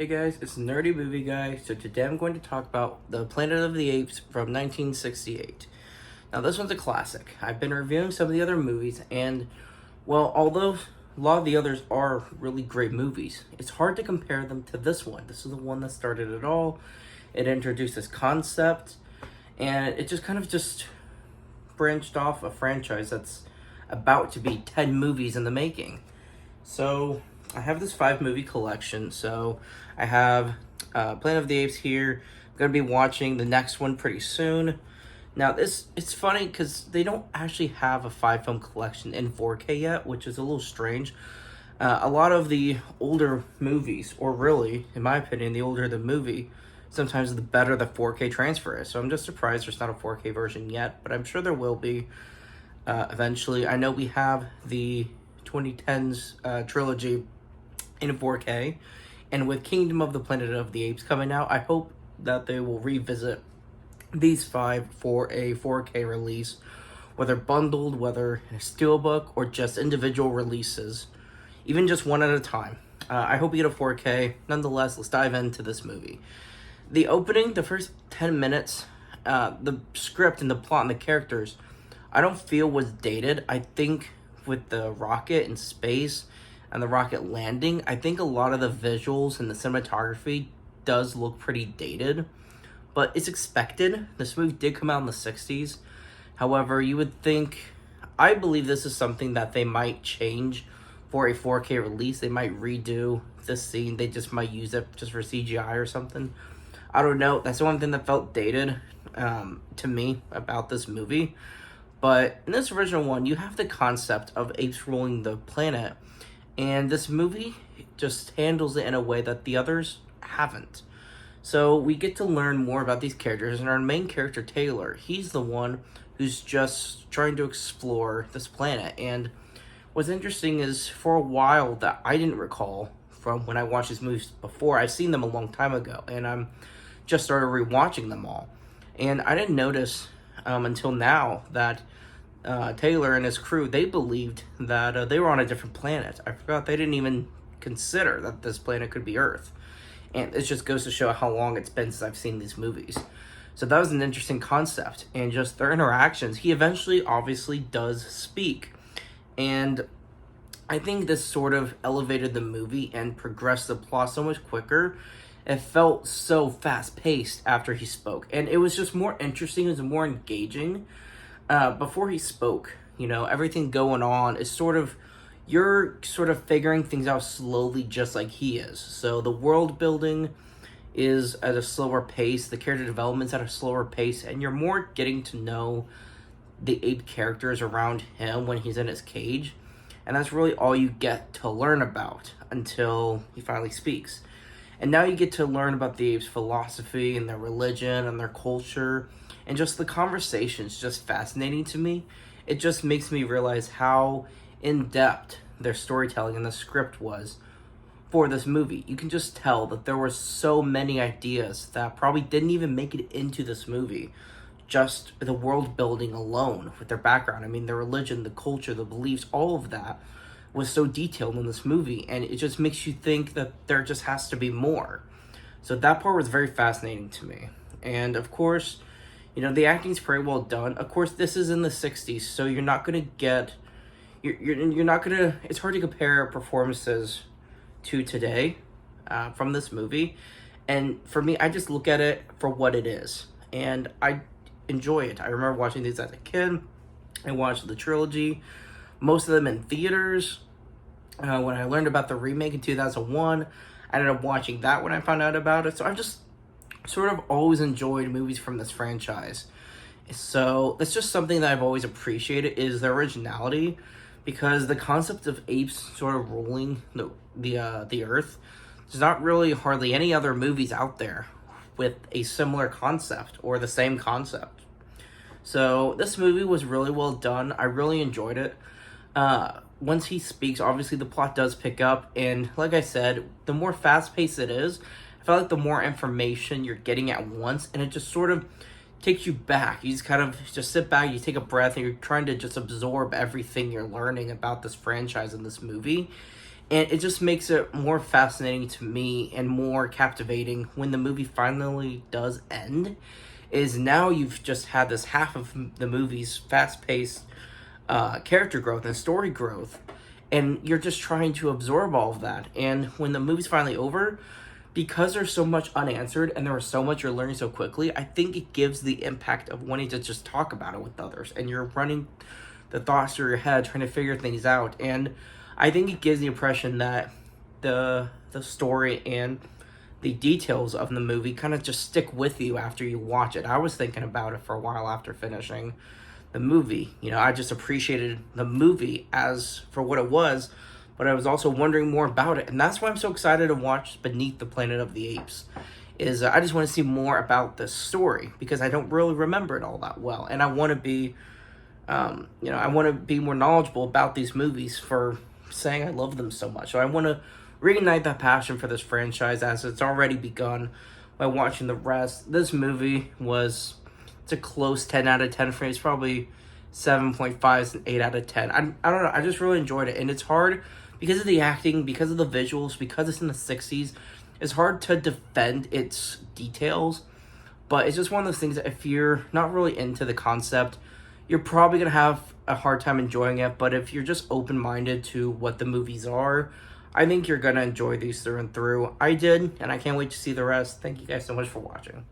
Hey guys, it's Nerdy Movie Guy. So today I'm going to talk about the Planet of the Apes from 1968. Now this one's a classic. I've been reviewing some of the other movies and, well, although a lot of the others are really great movies, it's hard to compare them to this one. This is the one that started it all. It introduced this concept and it just kind of just branched off a franchise that's about to be 10 movies in the making. So I have this 5 movie collection. So I have Planet of the Apes here. I'm gonna be watching the next one pretty soon. Now it's funny because they don't actually have a 5 film collection in 4K yet, which is a little strange. A lot of the older movies, or really, in my opinion, the older the movie, sometimes the better the 4K transfer is. So I'm just surprised there's not a 4K version yet, but I'm sure there will be eventually. I know we have the 2010s trilogy in 4K, and with Kingdom of the Planet of the Apes coming out, I hope that they will revisit these 5 for a 4K release, whether bundled, whether in a steelbook, or just individual releases, even just one at a time. I hope we get a 4K. Nonetheless, let's dive into this movie. The opening, the first 10 minutes, the script and the plot and the characters, I don't feel was dated. I think with the rocket in space and the rocket landing, I think a lot of the visuals and the cinematography does look pretty dated, but it's expected. This movie did come out in the 60s. However, you would think, I believe this is something that they might change for a 4K release. They might redo this scene. They just might use it just for CGI or something. I don't know. That's the one thing that felt dated to me about this movie. But in this original one, you have the concept of apes ruling the planet, and this movie just handles it in a way that the others haven't. So we get to learn more about these characters, and our main character, Taylor, he's the one who's just trying to explore this planet. And what's interesting is, for a while that I didn't recall from when I watched these movies before, I've seen them a long time ago, and I'm just started rewatching them all. And I didn't notice until now that Taylor and his crew, they believed that they were on a different planet. I forgot they didn't even consider that this planet could be Earth. And it just goes to show how long it's been since I've seen these movies. So that was an interesting concept. And just their interactions, he eventually obviously does speak. And I think this sort of elevated the movie and progressed the plot so much quicker. It felt so fast-paced after he spoke. And it was just more interesting, it was more engaging. Before he spoke, everything going on is you're sort of figuring things out slowly just like he is. So the world building is at a slower pace, the character development's at a slower pace, and you're more getting to know the ape characters around him when he's in his cage. And that's really all you get to learn about until he finally speaks. And now you get to learn about the apes' philosophy and their religion and their culture. And just the conversation's just fascinating to me. It just makes me realize how in-depth their storytelling and the script was for this movie. You can just tell that there were so many ideas that probably didn't even make it into this movie. Just the world building alone with their background. I mean, their religion, the culture, the beliefs, all of that was so detailed in this movie. And it just makes you think that there just has to be more. So that part was very fascinating to me. And of course, the acting's pretty well done. Of course, this is in the 60s, so you're not going to get... You're not going to... It's hard to compare performances to today from this movie. And for me, I just look at it for what it is. And I enjoy it. I remember watching these as a kid. I watched the trilogy, most of them in theaters. When I learned about the remake in 2001, I ended up watching that when I found out about it. So I've just sort of always enjoyed movies from this franchise. So that's just something that I've always appreciated, is the originality, because the concept of apes sort of ruling the earth, there's not really hardly any other movies out there with a similar concept or the same concept. So this movie was really well done. I really enjoyed it. Once he speaks, obviously the plot does pick up, and like I said, the more fast-paced it is, I feel like the more information you're getting at once, and it just sort of takes you back. You just kind of just sit back, you take a breath, and you're trying to just absorb everything you're learning about this franchise and this movie. And it just makes it more fascinating to me and more captivating when the movie finally does end. Is now you've just had this half of the movie's fast-paced character growth and story growth, and you're just trying to absorb all of that. And when the movie's finally over, because there's so much unanswered and there was so much you're learning so quickly, I think it gives the impact of wanting to just talk about it with others, and you're running the thoughts through your head trying to figure things out. And I think it gives the impression that the story and the details of the movie kind of just stick with you after you watch it. I was thinking about it for a while after finishing the movie. You know, I just appreciated the movie as for what it was, but I was also wondering more about it. And that's why I'm so excited to watch Beneath the Planet of the Apes. Is I just want to see more about this story because I don't really remember it all that well. And I want to be, I want to be more knowledgeable about these movies for saying I love them so much. So I want to reignite that passion for this franchise as it's already begun by watching the rest. This movie it's a close 10 out of 10 for me. It's probably 7.5 and 8 out of 10. I don't know. I just really enjoyed it. And it's hard because of the acting, because of the visuals, because it's in the 60s. It's hard to defend its details. But it's just one of those things that if you're not really into the concept, you're probably going to have a hard time enjoying it. But if you're just open-minded to what the movies are, I think you're going to enjoy these through and through. I did, and I can't wait to see the rest. Thank you guys so much for watching.